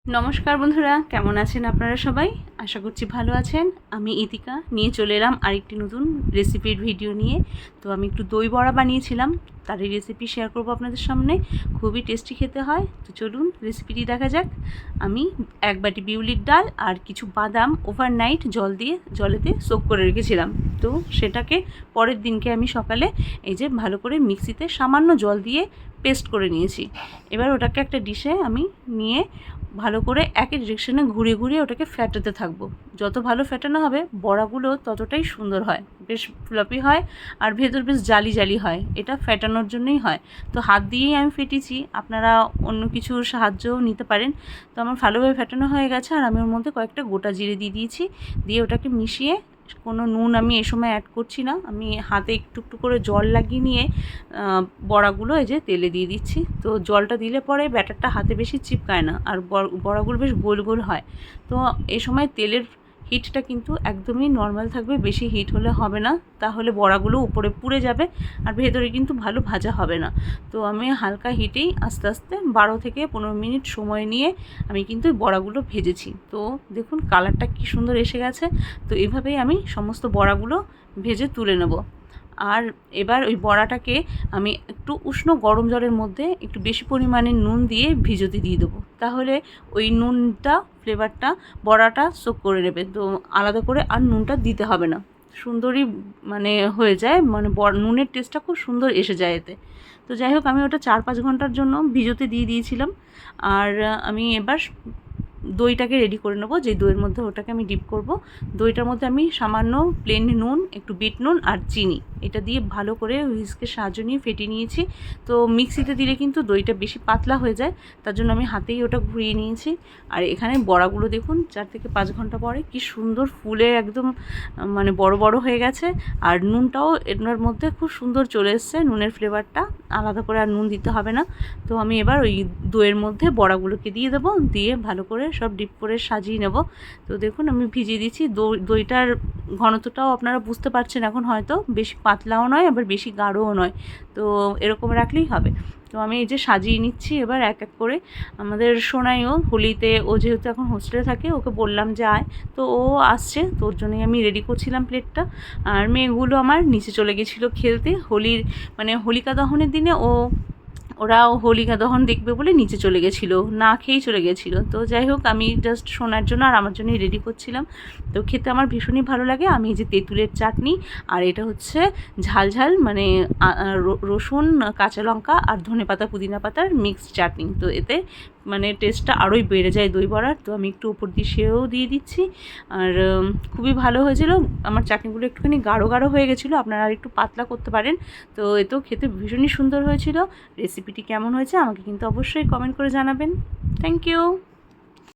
নমস্কার বন্ধুরা, কেমন আছেন আপনারা সবাই? আশা করছি ভালো আছেন। আমি ইতিকা নিয়ে চলে এলাম আরেকটি নতুন রেসিপির ভিডিও নিয়ে। তো আমি একটু দই বড়া বানিয়েছিলাম, তারই রেসিপি শেয়ার করব আপনাদের সামনে। খুবই টেস্টি খেতে হয়। তো চলুন রেসিপিটি দেখা যাক। আমি এক বাটি বিউলির ডাল আর কিছু বাদাম ওভারনাইট জলেতে সোক করে রেখেছিলাম। তো সেটাকে পরের দিনকে আমি সকালে এই যে ভালো করে মিক্সিতে সামান্য জল দিয়ে পেস্ট করে নিয়েছি। এবার ওটাকে একটা ডিশে আমি নিয়ে ভালো করে একই ডিরেকশনে ঘুরিয়ে ঘুরিয়ে ওটাকে ফ্যাটাতে থাকবো। যত ভালো ফ্যাটানো হবে বড়াগুলো ততটাই সুন্দর হয়, বেশ ফ্লাফি হয় আর ভেতর বেশ জালি জালি হয়। এটা ফ্যাটানোর জন্যই হয়। তো হাত দিয়েই আমি ফেটেছি, আপনারা অন্য কিছুর সাহায্যও নিতে পারেন। তো আমার ভালোভাবে ফ্যাটানো হয়ে গেছে আর আমি ওর মধ্যে কয়েকটা গোটা জিরে দিয়ে দিয়েছি। দিয়ে ওটাকে মিশিয়ে, কোনো নুন আমি এই সময় অ্যাড করছি না, আমি হাতে একটু একটু করে জল লাগিয়ে নিয়ে বড়াগুলো এই যে তেলে দিয়ে দিচ্ছি। তো জলটা দিলে পরে ব্যাটারটা হাতে বেশি চিপকায় না আর বড়াগুলো বেশ গোল গোল হয়। তো এই সময় তেলের হিটটা কিন্তু একদমই নর্মাল থাকবে, বেশি হিট হলে হবে না, তাহলে বড়াগুলো উপরে পুড়ে যাবে আর ভেতরে কিন্তু ভালো ভাজা হবে না। তো আমি হালকা হিটেই আস্তে আস্তে 12 থেকে 15 মিনিট সময় নিয়ে আমি কিন্তু বড়াগুলো ভেজেছি। তো দেখুন কালারটা কি সুন্দর এসে গেছে। তো এভাবেই আমি সমস্ত বড়াগুলো ভেজে তুলে নেব। আর এবার ওই বড়াটাকে আমি একটু উষ্ণ গরম জলের মধ্যে একটু বেশি পরিমাণে নুন দিয়ে ভিজোতে দিয়ে দেবো, তাহলে ওই নুনটা ফ্লেভারটা বড়াটা সোক করে নেবে। তো আলাদা করে আর নুনটা দিতে হবে না, সুন্দরই মানে হয়ে যায়, মানে নুনের টেস্টটা খুব সুন্দর এসে যায় এতে। তো যাই হোক, আমি ওটা 4-5 ঘন্টার জন্য ভিজোতে দিয়ে দিয়েছিলাম। আর আমি এবার দইটাকে রেডি করে নেবো, যে দইয়ের মধ্যে ওটাকে আমি ডিপ করব। দইটার মধ্যে আমি সামান্য প্লেন নুন, একটু বিট নুন আর চিনি এটা দিয়ে ভালো করে হুইস্কের সাহায্য নিয়ে ফেটিয়ে নিয়েছি। তো মিক্সিতে দিলে কিন্তু দইটা বেশি পাতলা হয়ে যায়, তার জন্য আমি হাতেই ওটা ঘুরিয়ে নিয়েছি। আর এখানে বড়াগুলো দেখুন 4 থেকে 5 ঘন্টা পরে কি সুন্দর ফুলে একদম মানে বড় বড় হয়ে গেছে। আর নুনটাও এর মধ্যে খুব সুন্দর চলে এসছে, নুনের ফ্লেভারটা, আলাদা করে আর নুন দিতে হবে না। তো আমি এবার ওই দইয়ের মধ্যে বড়াগুলোকে দিয়ে দেবো, দিয়ে ভালো করে সব ডিপ করে সাজিয়ে নেব। তো দেখুন আমি ভিজিয়ে দিচ্ছি। দইটার ঘনত্বটাও আপনারা বুঝতে পারছেন এখন, হয়তো বেশি পাতলাও নয় আবার বেশি গাঢ়ও নয়। তো এরকম রাখলেই হবে। তো আমি এই যে সাজিয়ে নিচ্ছি এবার এক এক করে। আমাদের সোনাইও হোলিতে, ও যেহেতু এখন হোস্টেলে থাকে, ওকে বললাম যে আয়, তো ও আসছে, তো ওর জন্যই আমি রেডি করছিলাম প্লেটটা। আর মেয়েগুলো আমার নিচে চলে গেছিলো খেলতে। হোলির মানে হোলিকা দহনের দিনে ওরাও হোলিকা দহন দেখবে বলে নিচে চলে গেছিলো, না খেয়েই চলে গেছিলো। তো যাই হোক, আমি জাস্ট শোনার জন্য আর আমার জন্যই রেডি করছিলাম। তো খেতে আমার ভীষণই ভালো লাগে। আমি এই যে তেঁতুলের চাটনি, আর এটা হচ্ছে ঝাল ঝাল মানে রসুন, কাঁচা লঙ্কা আর ধনেপাতা পুদিনা পাতার মিক্সড চাটনি। তো এতে মানে টেস্টটা আরোই বেড়ে যায় দই বড়ার। তো আমি একটু উপর দিয়ে সেও দিয়ে দিচ্ছি। আর খুবই ভালো হয়েছিল। আমার চাটনিগুলো একটুখানি গাঢ় গাঢ় হয়ে গেছিলো, আপনারা আর একটু পাতলা করতে পারেন। তো এতেও খেতে ভীষণই সুন্দর হয়েছিল। রেসিপিটি কেমন হয়েছে আমাকে কিন্তু অবশ্যই কমেন্ট করে জানাবেন। Thank you.